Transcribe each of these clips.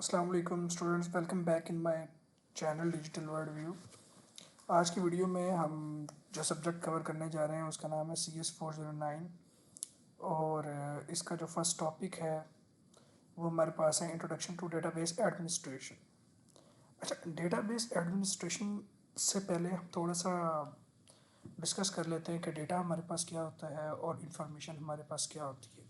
السلام علیکم students, welcome back in my channel digital world view. آج کی ویڈیو میں ہم جو سبجیکٹ کور کرنے جا رہے ہیں اس کا نام ہے CS409، اور اس کا جو فرسٹ ٹاپک ہے وہ ہمارے پاس ہے introduction to database administration. اچھا، ڈیٹا بیس ایڈمنسٹریشن سے پہلے ہم تھوڑا سا ڈسکس کر لیتے ہیں کہ ڈیٹا ہمارے پاس کیا ہوتا ہے اور انفارمیشن ہمارے پاس کیا ہوتی ہے،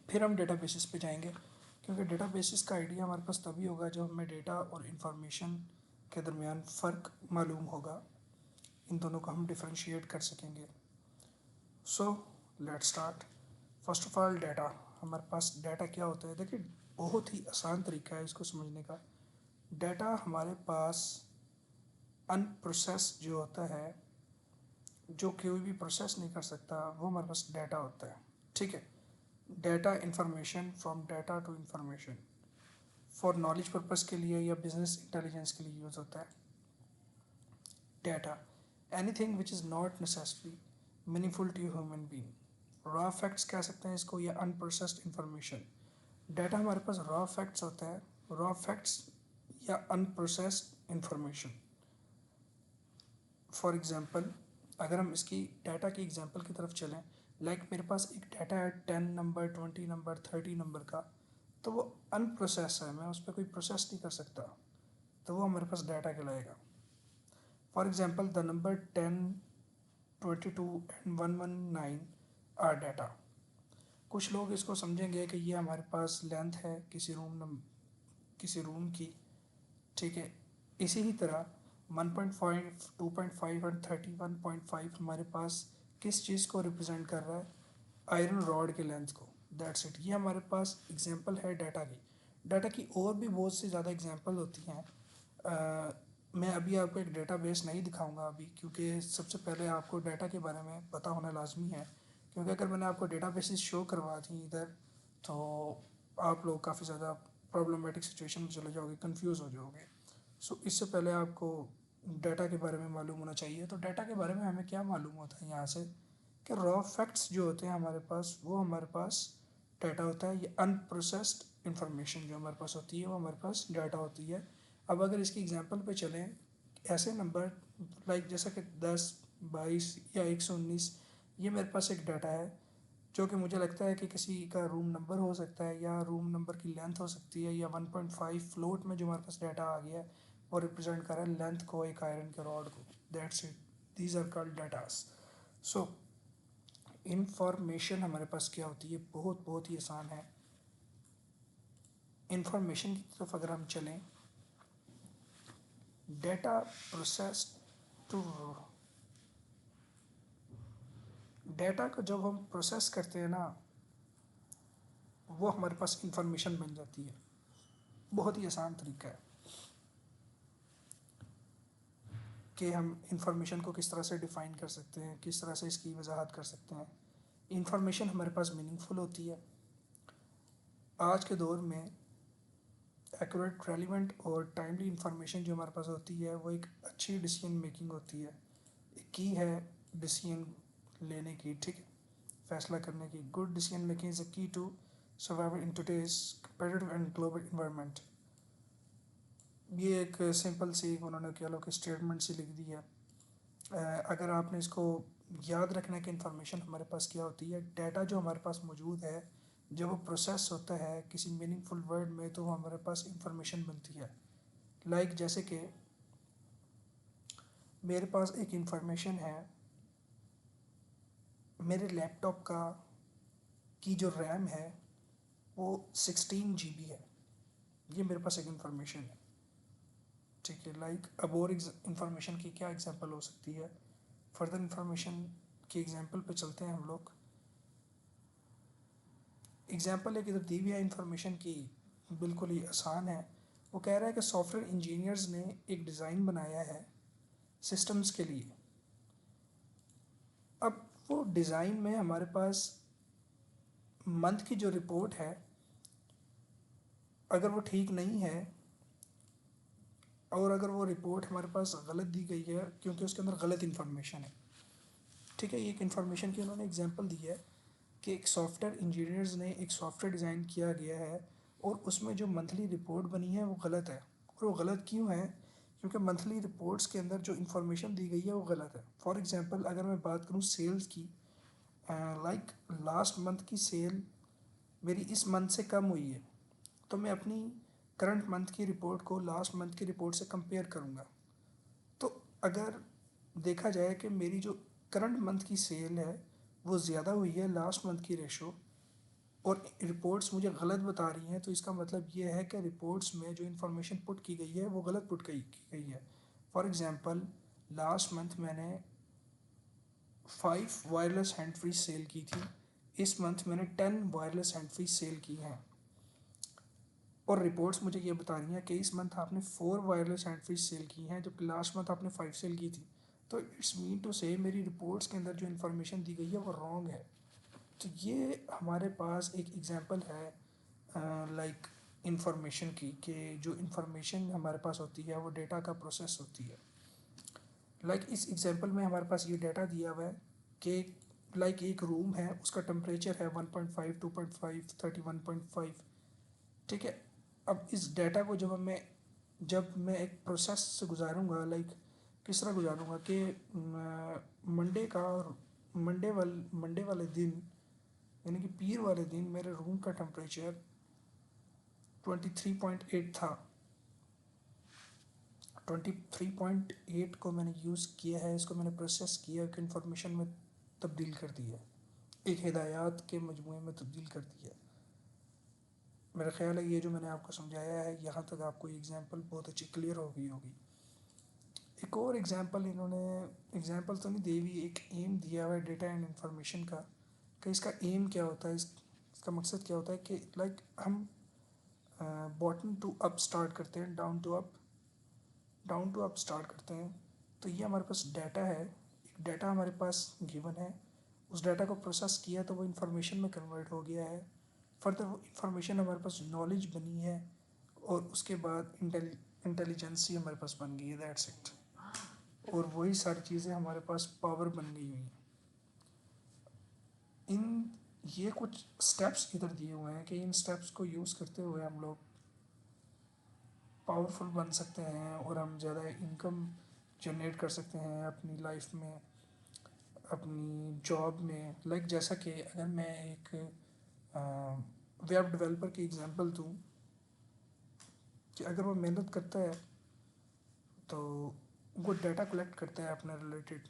پھر ہم ڈیٹا بیسس پہ جائیں گے، کیونکہ ڈیٹا بیسس کا آئیڈیا ہمارے پاس تبھی ہوگا جب ہمیں ڈیٹا اور انفارمیشن کے درمیان فرق معلوم ہوگا، ان دونوں کو ہم ڈفرینشیٹ کر سکیں گے۔ So let start. First of all data, ہمارے پاس ڈیٹا کیا ہوتا ہے؟ دیکھیے، بہت ہی آسان طریقہ ہے اس کو سمجھنے کا۔ ڈیٹا ہمارے پاس ان پروسیس جو ہوتا ہے، جو کوئی بھی پروسیس نہیں کر سکتا، وہ ہمارے پاس ڈیٹا ہوتا ہے، ٹھیک ہے۔ Data information, from data to information, for knowledge purpose کے لیے یا بزنس انٹیلیجنس کے لیے یوز ہوتا ہے data. Anything which is not necessary meaningful to human being. Raw facts کہہ سکتے ہیں اس کو، یا ان پروسیسڈ انفارمیشن۔ ڈیٹا ہمارے پاس را فیکٹس ہوتا ہے، را فیکٹس یا ان پروسیسڈ انفارمیشن۔ فار ایگزامپل، اگر ہم اس کی ڈیٹا کی ایگزامپل کی طرف چلیں، لائک میرے پاس ایک ڈیٹا ہے 10 نمبر، 20 نمبر، 30 نمبر کا، تو وہ ان پروسیس ہے، میں اس پہ کوئی پروسیس نہیں کر سکتا، تو وہ ہمارے پاس ڈیٹا کہلائے گا۔ For example, the number 10، 22 and 119 are data. کچھ لوگ اس کو سمجھیں گے کہ یہ ہمارے پاس لینتھ ہے کسی روم کی، ٹھیک ہے۔ اسی ہی طرح 1.5، 2.5 اینڈ 31.5 ہمارے پاس کس چیز کو ریپرزینٹ کر رہا ہے؟ آئرن راڈ کے لینتھ کو، دیٹس اٹ۔ یہ ہمارے پاس ایگزامپل ہے ڈیٹا کی۔ ڈیٹا کی اور بھی بہت سی زیادہ ایگزامپل ہوتی ہیں، میں ابھی آپ کو ایک ڈیٹا بیس نہیں دکھاؤں گا ابھی، کیونکہ سب سے پہلے آپ کو ڈیٹا کے بارے میں پتہ ہونا لازمی ہے، کیونکہ اگر میں نے آپ کو ڈیٹا بیسز شو کروا دی ادھر تو آپ لوگ کافی زیادہ پرابلمٹک سچویشن میں چلے جاؤ گے، کنفیوز ہو جاؤ گے۔ سو اس سے پہلے آپ کو ڈیٹا کے بارے میں معلوم ہونا چاہیے۔ تو ڈیٹا کے بارے میں ہمیں کیا معلوم ہوتا ہے یہاں سے کہ را فیکٹس جو ہوتے ہیں ہمارے پاس، وہ ہمارے پاس ڈیٹا ہوتا ہے، یہ ان پروسیسڈ انفارمیشن جو ہمارے پاس ہوتی ہے وہ ہمارے پاس ڈیٹا ہوتی ہے۔ اب اگر اس کی ایگزامپل پہ چلیں، ایسے نمبر لائک جیسا کہ 10، 22 یا 119، یہ میرے پاس ایک ڈیٹا ہے جو کہ مجھے لگتا ہے کہ کسی کا روم نمبر ہو سکتا ہے، یا روم نمبر کی لینتھ ہو سکتی ہے، یا 1.5 فلوٹ میں جو ہمارے پاس ڈیٹا آ گیا ہے وہ ریپرزینٹ کر رہا ہے لینتھ کو، ایک آئرن کے راڈ کو، that's it, these are called datas. So information ہمارے پاس کیا ہوتی ہے؟ بہت ہی آسان ہے۔ انفارمیشن کی طرف اگر ہم چلیں، ڈیٹا پروسیس ٹو، ڈیٹا کو جب ہم پروسیس کرتے ہیں نا، وہ ہمارے پاس انفارمیشن بن جاتی ہے۔ بہت ہی آسان طریقہ ہے کہ ہم انفارمیشن کو کس طرح سے ڈیفائن کر سکتے ہیں، کس طرح سے اس کی وضاحت کر سکتے ہیں۔ انفارمیشن ہمارے پاس میننگ فل ہوتی ہے۔ آج کے دور میں ایکوریٹ، ریلیونٹ اور ٹائملی انفارمیشن جو ہمارے پاس ہوتی ہے وہ ایک اچھی ڈیسیژن میکنگ ہوتی ہے، ایک کی ہے ڈیسیژن لینے کی، ٹھیک ہے، فیصلہ کرنے کی۔ Good decision making is a key to survival in today's competitive and global environment. یہ ایک سمپل سی انہوں نے کہہ لو کہ اسٹیٹمنٹ سی لکھ دی ہے۔ اگر آپ نے اس کو یاد رکھنا ہے کہ انفارمیشن ہمارے پاس کیا ہوتی ہے، ڈیٹا جو ہمارے پاس موجود ہے جب وہ پروسیس ہوتا ہے کسی میننگ فل ورڈ میں تو وہ ہمارے پاس انفارمیشن بنتی ہے۔ لائک جیسے کہ میرے پاس ایک انفارمیشن ہے، میرے لیپ ٹاپ کی جو ریم ہے وہ 16 GB ہے، یہ میرے پاس ایک انفارمیشن ہے، ٹھیک ہے۔ لائک اب اور انفارمیشن کی کیا ایگزامپل ہو سکتی ہے؟ فردر انفارمیشن کی ایگزامپل پہ چلتے ہیں ہم لوگ۔ ایگزامپل ایک ادھر دی ہوئی ہے انفارمیشن کی، بالکل ہی آسان ہے۔ وہ کہہ رہا ہے کہ سافٹ ویئر انجینئرز نے ایک ڈیزائن بنایا ہے سسٹمز کے لیے۔ اب وہ ڈیزائن میں ہمارے پاس منتھ کی جو رپورٹ ہے، اگر وہ ٹھیک نہیں ہے، اور اگر وہ رپورٹ ہمارے پاس غلط دی گئی ہے کیونکہ اس کے اندر غلط انفارمیشن ہے، ٹھیک ہے، یہ ایک انفارمیشن کی انہوں نے ایگزامپل دی ہے کہ ایک سافٹ ویئر انجینئرز نے ایک سافٹ ویئر ڈیزائن کیا گیا ہے اور اس میں جو منتھلی رپورٹ بنی ہے وہ غلط ہے. اور وہ غلط کیوں ہے؟ کیونکہ منتھلی رپورٹس کے اندر جو انفارمیشن دی گئی ہے وہ غلط ہے. فار ایگزامپل اگر میں بات کروں سیلز کی، لائک لاسٹ منتھ کی سیل میری اس منتھ سے کم ہوئی ہے، تو میں اپنی کرنٹ منتھ کی رپورٹ کو لاسٹ منتھ کی رپورٹ سے کمپیئر کروں گا. تو اگر دیکھا جائے کہ میری جو کرنٹ منتھ کی سیل ہے وہ زیادہ ہوئی ہے لاسٹ منتھ کی ریشو، اور رپورٹس مجھے غلط بتا رہی ہیں، تو اس کا مطلب یہ ہے کہ رپورٹس میں جو انفارمیشن پٹ کی گئی ہے وہ غلط پٹ کی گئی ہے. فار ایگزامپل لاسٹ منتھ میں نے 5 وائرلیس ہینڈ فری سیل کی تھی، اس منتھ میں نے 10 وائرلیس ہینڈ فری سیل کی ہیں، اور رپورٹس مجھے یہ بتا رہی ہیں کہ اس منتھ آپ نے 4 وائرلیس ہینڈ فری سیل کی ہیں جبکہ لاسٹ منتھ آپ نے 5 سیل کی تھی. تو اٹس مین ٹو سے میری رپورٹس کے اندر جو انفارمیشن دی گئی ہے وہ رانگ ہے. تو یہ ہمارے پاس ایک ایگزامپل ہے لائک انفارمیشن کی، کہ جو انفارمیشن ہمارے پاس ہوتی ہے وہ ڈیٹا کا پروسیس ہوتی ہے. لائک اس ایگزامپل میں ہمارے پاس یہ ڈیٹا دیا ہوا ہے کہ لائک ایک روم ہے، اس کا ٹمپریچر ہے 1.5 2.5 31.5. ٹھیک ہے. اب اس ڈیٹا کو جب میں ایک پروسیس سے گزاروں گا، لائک کس طرح گزاروں گا کہ منڈے والے دن یعنی کہ پیر والے دن میرے روم کا ٹمپریچر 23.8 تھا. 23.8 کو میں نے یوز کیا ہے، اس کو میں نے پروسیس کیا کہ انفارمیشن میں تبدیل کر دی ہے، ایک ہدایات کے مجموعے میں تبدیل کر دی ہے. میرا خیال ہے یہ جو میں نے آپ کو سمجھایا ہے یہاں تک آپ کو یہ ایگزامپل بہت اچھی کلیئر ہو گئی ہوگی. ایک اور ایگزامپل انہوں نے ایگزامپل تو نہیں دی ہوئی، ایک ایم دیا ہوا ہے ڈیٹا اینڈ انفارمیشن کا، کہ اس کا ایم کیا ہوتا ہے، اس کا مقصد کیا ہوتا ہے کہ لائک ہم باٹم ٹو اپ اسٹارٹ کرتے ہیں، ڈاؤن ٹو اپ اسٹارٹ کرتے ہیں. تو یہ ہمارے پاس ڈیٹا ہے، ایک ڈیٹا ہمارے پاس گیون ہے، اس ڈیٹا کو پروسیس کیا تو وہ انفارمیشن میں کنورٹ ہو گیا ہے. فردر وہ انفارمیشن ہمارے پاس نالج بنی ہے، اور اس کے بعد انٹیلیجنسی ہمارے پاس بن گئی ہے. That's it. اور وہی ساری چیزیں ہمارے پاس پاور بن گئی ہوئی ہیں. یہ کچھ سٹیپس ادھر دیے ہوئے ہیں کہ ان سٹیپس کو یوز کرتے ہوئے ہم لوگ پاورفل بن سکتے ہیں، اور ہم زیادہ انکم جنریٹ کر سکتے ہیں اپنی لائف میں، اپنی جاب میں. لائک جیسا کہ اگر میں ایک ویب ڈیولپر کی ایگزامپل دوں، کہ اگر وہ محنت کرتا ہے تو وہ ڈیٹا کلیکٹ کرتا ہے اپنے ریلیٹڈ.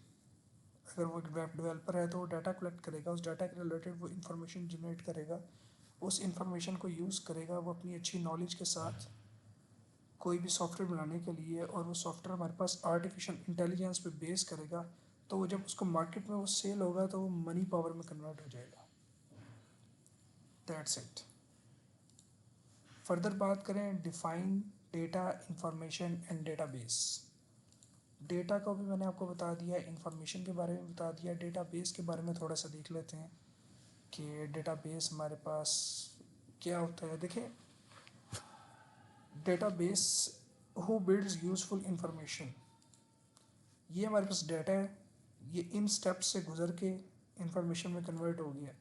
اگر وہ ویب ڈیولپر ہے تو وہ ڈیٹا کلیکٹ کرے گا، اس ڈیٹا کے ریلیٹڈ وہ انفارمیشن جنریٹ کرے گا، اس انفارمیشن کو یوز کرے گا وہ اپنی اچھی نالج کے ساتھ کوئی بھی سافٹ ویئر بنانے کے لیے، اور وہ سافٹ ویئر ہمارے پاس آرٹیفیشیل انٹیلیجنس پہ بیس کرے گا. تو وہ جب اس کو مارکیٹ میں وہ سیل ہوگا تو وہ منی پاور میں کنورٹ ہو جائے گا. That's it. فردر بات کریں define data information and data base. Data کو بھی میں نے آپ کو بتا دیا، انفارمیشن کے بارے میں بتا دیا. ڈیٹا بیس کے بارے میں تھوڑا سا دیکھ لیتے ہیں کہ ڈیٹا بیس ہمارے پاس کیا ہوتا ہے. دیکھیں ڈیٹا بیس ہو بلڈز یوزفل انفارمیشن. یہ ہمارے پاس ڈیٹا ہے، یہ ان سٹیپس سے گزر کے انفارمیشن میں کنورٹ ہو گیا.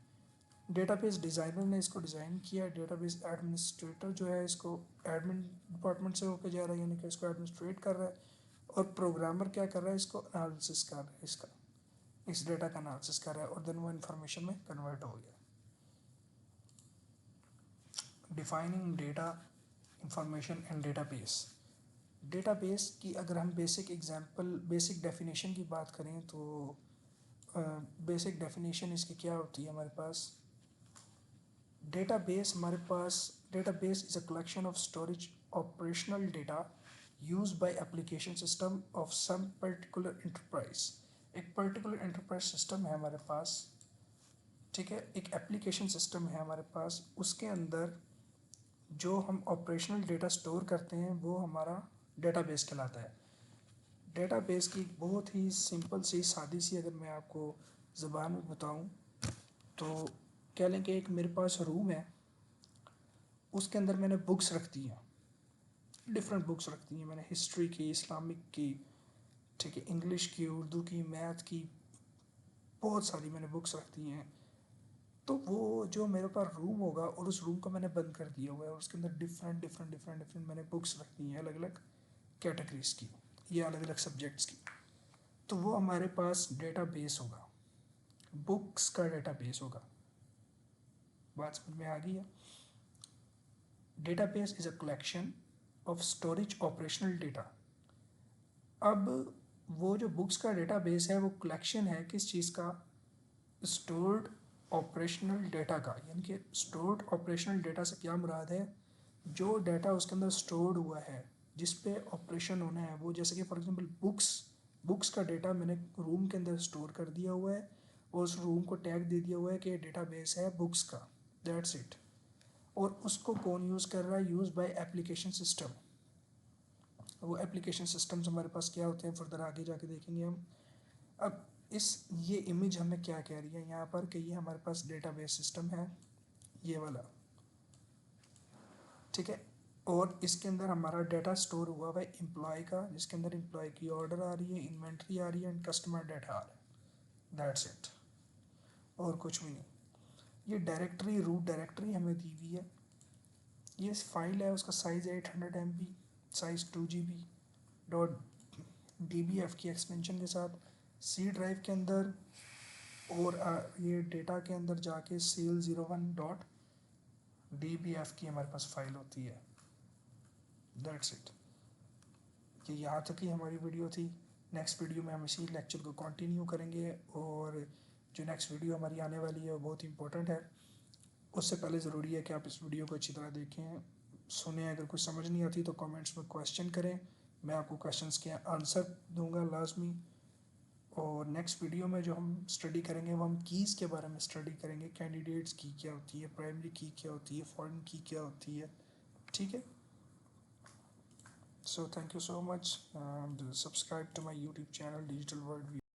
ڈیٹا بیس ڈیزائنر نے اس کو ڈیزائن کیا، ڈیٹا بیس ایڈمنسٹریٹر جو ہے اس کو ایڈمن ڈپارٹمنٹ سے ہو کے جا رہا ہے، یعنی کہ اس کو ایڈمنسٹریٹ کر رہا ہے. اور پروگرامر کیا کر رہا ہے، اس کو انالیسس کر رہا ہے، اس ڈیٹا کا انالیسس کر رہا ہے، اور دین وہ انفارمیشن میں کنورٹ ہو گیا. Defining data information and data base. Data base کی اگر ہم بیسک ڈیفینیشن کی بات کریں تو بیسک ڈیفینیشن اس کی کیا ہوتی ہے ہمارے پاس. Database is a collection of storage operational data use by application system of some particular enterprise. ایک پرٹیکولر انٹرپرائز سسٹم ہے ہمارے پاس، ٹھیک ہے، ایک اپلیکیشن سسٹم ہے ہمارے پاس، اس کے اندر جو ہم آپریشنل ڈیٹا سٹور کرتے ہیں وہ ہمارا ڈیٹا بیس کہلاتا ہے. ڈیٹا بیس کی بہت ہی سمپل سی سادی سی اگر میں آپ کو زبان میں بتاؤں تو کہہ لیں کہ ایک میرے پاس روم ہے، اس کے اندر میں نے بکس رکھ دی ہیں، ڈفرینٹ بکس رکھ دی ہیں میں نے، ہسٹری کی، اسلامک کی، ٹھیک ہے، انگلش کی، اردو کی، میتھ کی، بہت ساری میں نے بکس رکھ دی ہیں. تو وہ جو میرے پاس روم ہوگا اور اس روم کو میں نے بند کر دیا ہوا ہے اور اس کے اندر ڈفرینٹ میں نے بکس رکھی ہیں الگ الگ کیٹیگریز کی یا الگ الگ سبجیکٹس کی. تو وہ ہمارے پاس ڈیٹا بیس ہوگا, بکس کا ڈیٹا بیس ہوگا. بات سمجھ میں آ گئی ہے؟ Data base is a collection of storage operational data. اب وہ جو بکس کا ڈیٹا بیس ہے وہ کلیکشن ہے کس چیز کا؟ اسٹورڈ آپریشنل ڈیٹا کا. یعنی کہ اسٹورڈ آپریشنل ڈیٹا سے کیا مراد ہے؟ جو ڈیٹا اس کے اندر اسٹورڈ ہوا ہے جس پہ آپریشن ہونا ہے وہ, جیسے کہ فار ایگزامپل بکس کا ڈیٹا میں نے روم کے اندر اسٹور کر دیا ہوا ہے اور اس روم کو ٹیگ دے دیا ہوا ہے کہ یہ ڈیٹا بیس ہے بکس کا, دیٹس اٹ. اور اس کو کون یوز کر رہا ہے؟ Use by application system. وہ اپلیکیشن سسٹمز ہمارے پاس کیا ہوتے ہیں فردر آگے جا کے دیکھیں گے ہم. اب یہ امیج ہمیں کیا کہہ رہی ہے یہاں پر کہ یہ ہمارے پاس ڈیٹا بیس سسٹم ہے یہ والا, ٹھیک ہے. اور اس کے اندر ہمارا ڈیٹا سٹور ہوا ہوا ہے امپلائی کا, جس کے اندر امپلائی کی آرڈر آ رہی ہے, انوینٹری آ رہی ہے, اینڈ کسٹمر ڈیٹا آ رہا ہے. دیٹس اٹ, اور کچھ بھی نہیں. یہ ڈائریکٹری روٹ ڈائریکٹری ہمیں دی ہوئی ہے. یہ فائل ہے, اس کا size 800 MB, size 2 GB dot DBF کی ایکسپینشن کے ساتھ سی ڈرائیو کے اندر, اور یہ ڈیٹا کے اندر جا کے CL01 ڈاٹ DBF کی ہمارے پاس فائل ہوتی ہے. That's it. کہ یہاں تک ہی ہماری ویڈیو تھی. نیکسٹ ویڈیو میں ہم اسی لیکچر کو کنٹینیو کریں گے, اور جو نیکسٹ ویڈیو ہماری آنے والی ہے وہ بہت امپورٹنٹ ہے. اس سے پہلے ضروری ہے کہ آپ اس ویڈیو کو اچھی طرح دیکھیں, سنیں. اگر کچھ سمجھ نہیں آتی تو کامنٹس میں کویشچن کریں, میں آپ کو کویشچنس کے آنسر دوں گا لازمی. اور نیکسٹ ویڈیو میں جو ہم اسٹڈی کریں گے وہ ہم کیز کے بارے میں اسٹڈی کریں گے. کینڈیڈیٹس کی کیا ہوتی ہے, پرائمری کی کیا ہوتی ہے, فارن کی کیا ہوتی ہے, ٹھیک ہے. So thank you so much, and subscribe to my YouTube channel Digital World View.